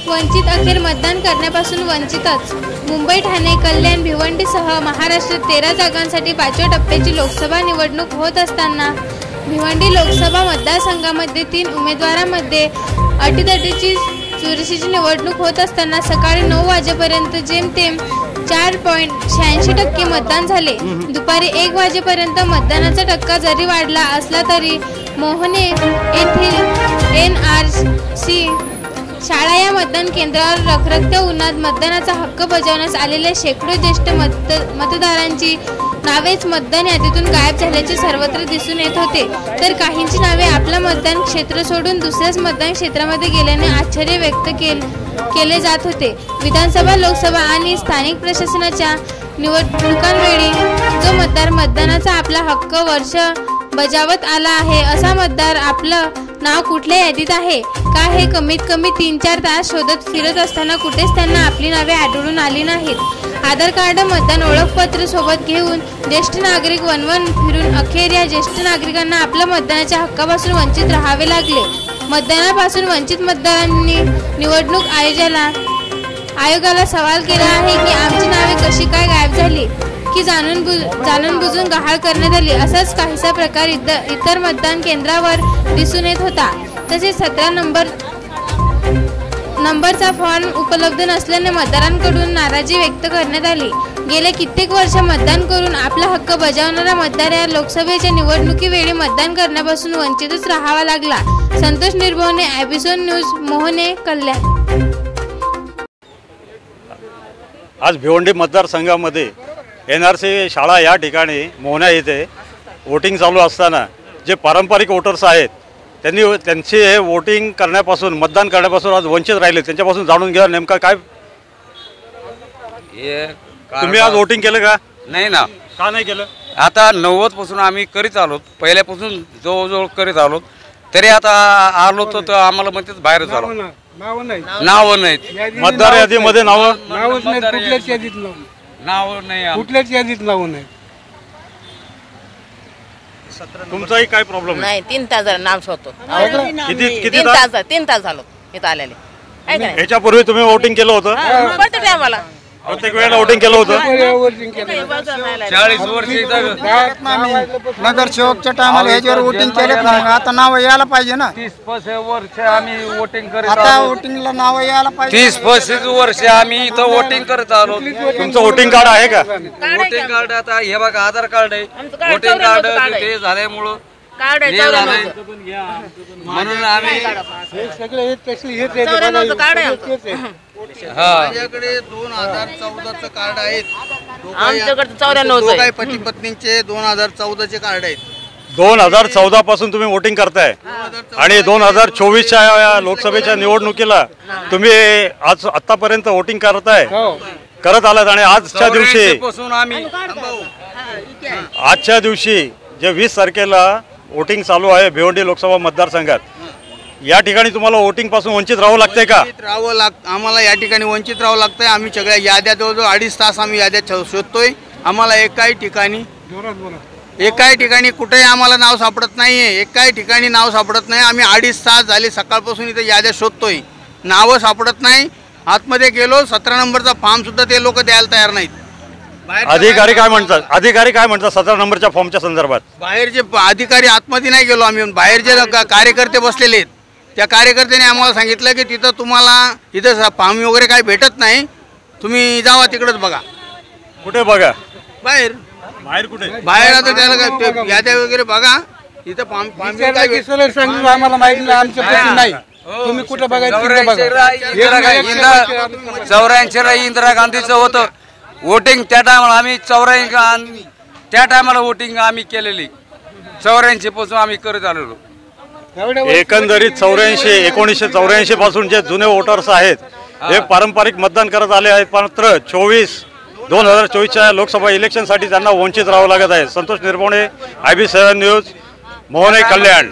वंचित अखेर मतदान करण्यापासून वंचितच। मुंबई, ठाणे, कल्याण, भिवंडीसह महाराष्ट्रात 13 जागांसाठी 5व्या टप्प्याची लोकसभा निवडणूक होत असताना भिवंडी लोकसभा मतदारसंघामध्ये 3 उमेदवारांमध्ये अटीतटीची चुरशीची निवडणूक होत असताना सकाळी 9 वाजेपर्यंत जेमतेम 4.86% मतदान झाले। दुपारी 1 वाजेपर्यंत मतदानाचा टक्का जरी वाढला असला तरी मोहने येथील NRC शाळा या मतदान केंद्रावर रखरखत्या उन्हात मतदानाचा हक्क बजावण्यास आलेल्या शेकडो ज्येष्ठ मतदारांची नावेच मतदान यादीतून गायब झाल्याचे सर्वत्र दिसून येत होते, तर काहींची नावे आपलं मतदान क्षेत्र सोडून दुसऱ्याच मतदान क्षेत्रामध्ये गेल्याने आश्चर्य व्यक्त केले जात होते। विधानसभा, लोकसभा आणि स्थानिक प्रशासनाच्या निवडणुकांवेळी जो मतदार मतदानाचा आपला हक्क वर्ष बजावत आला आहे असा मतदार आपलं नाव कुठल्या यादीत आहे का हे कमीत कमी 3-4 तास शोधत फिरत असताना कुठेच त्यांना आपली नावे आढळून आली नाहीत। आधार कार्ड, मतदान ओळखपत्र सोबत घेऊन ज्येष्ठ नागरिक वणवण फिरून अखेर या ज्येष्ठ नागरिकांना आपल्या मतदानाच्या हक्कापासून वंचित राहावे लागले। मतदानापासून वंचित मतदारांनी निवडणूक आयोगाला सवाल केला आहे की आमची नावे कशी काय गायब झाली की जाणून बुजून गहाळ करण्यात आली। असाच काहीसा प्रकार इतर मतदान केंद्रावर दिसून येत होता। तसेच 17 नंबरचा फॉर्म उपलब्ध नसल्याने मतदारांकडून नाराजी व्यक्त करण्यात आली। गेले कित्येक वर्ष मतदान करून आपला हक्क बजावणारा मतदार या लोकसभेच्या निवडणुकीवेळी मतदान करण्यापासून वंचितच राहावा लागला। संतोष निर्भवने, एबिसोड न्यूज, मोहने, कल्याण। आज भिवंडी मतदारसंघामध्ये NRC शाळा या ठिकाणी मोहना येथे वोटिंग चालू असताना जे पारंपरिक वोटर्स आहेत त्यांची हे वोटिंग करण्यापासून, मतदान करण्यापासून आज वंचित राहिले। त्यांच्यापासून जाणून घ्या नेमका काय तुम्ही आज वोटिंग केलं का? नाही ना। का नाही केलं? आता 90 पासून आम्ही करीत आलो, पहिल्यापासून जवळजवळ करीत आलो, तरी आता आलो तर आम्हाला म्हणतात बाहेर झालो। नाव नाहीत मतदार यादीमध्ये, नाव कुठल्याच यादीत नाव नाही। तुमचाही काय प्रॉब्लेम नाही? 3 तास नाव शोधतो। किती 3 तास झालो इथं आलेले। ह्याच्यापूर्वी तुम्ही वोटिंग केलं होतं? प्रत्येक टायमाला प्रत्येक वेळेला वोटिंग केलं होतं? 40 वर्ष नगरसेवकच्या टायमाला ह्याच्यावर वोटिंग केलं ना, आता नाव यायला पाहिजे ना। 30 वर्ष आम्ही वोटिंग करत आता वोटिंगला नाव यायला पाहिजे। 30 वर्ष आम्ही इथं वोटिंग करत आलो। तुमचं वोटिंग कार्ड आहे का? वोटिंग कार्ड आता हे बघा, आधार कार्ड आहे, वोटिंग कार्ड ते झाल्यामुळं कार्ड आहे, म्हणून आम्ही माझ्याकडे 2014चं कार्ड आहेत, आमच्याकडे 94 पती पत्नींचे 2014चे कार्ड आहेत। 2014 पासून तुम्ही वोटिंग करताय आणि 2024च्या लोकसभेच्या निवडणुकीला तुम्ही आज आतापर्यंत वोटिंग करत आलात आणि आजच्या दिवशी जे 20 तारखेला वोटिंग चालू आहे भिवंडी लोकसभा मतदारसंघात, या ठिकाणी तुम्हाला वोटिंग पासून वंचित राहावं लागतंय का? आम्हाला या ठिकाणी वंचित राहावं लागतंय। आम्ही सगळ्या याद्या जवळजवळ 2.5 तास आम्ही याद्या शोधतोय। आम्हाला एकाही ठिकाणी कुठेही आम्हाला नाव सापडत नाहीये, एकाही ठिकाणी नाव सापडत नाही। आम्ही 2.5 तास झाले सकाळपासून इथे याद्या शोधतोय, नावं सापडत नाही। आतमध्ये गेलो, 17 नंबरचा फॉर्म सुद्धा ते लोक द्यायला तयार नाहीत। अधिकारी काय म्हणतात? 17 नंबरच्या फॉर्मच्या संदर्भात बाहेरचे अधिकारी, आतमध्ये नाही गेलो आम्ही, बाहेर जे कार्यकर्ते बसलेले आहेत त्या कार्यकर्त्यांनी आम्हाला सांगितलं की तिथं तुम्हाला इथं फॉर्म वगैरे काही भेटत नाही, तुम्ही जावा तिकडेच बघा। कुठे बघा? बाहेर कुठे? बाहेर आता त्याला याद्या वगैरे बघा, इथं फॉर्म आम्हाला माहिती नाही, आमच्या नाही। तुम्ही कुठे बघायचं? 84ला इंदिरा गांधीचं होतं वोटिंग, त्या टायमाला आम्ही 84 त्या टायमाला वोटिंग आम्ही केलेली। 84 पासून आम्ही करत आलेलो। एकंदरीत 1984 पासून जे जुने वोटर्स आहेत हे पारंपरिक मतदान करत आले आहेत, मात्र 2024च्या लोकसभा इलेक्शनसाठी त्यांना वंचित राहावं लागत आहे। संतोष निर्भवने, IB7 न्यूज, मोहने, कल्याण।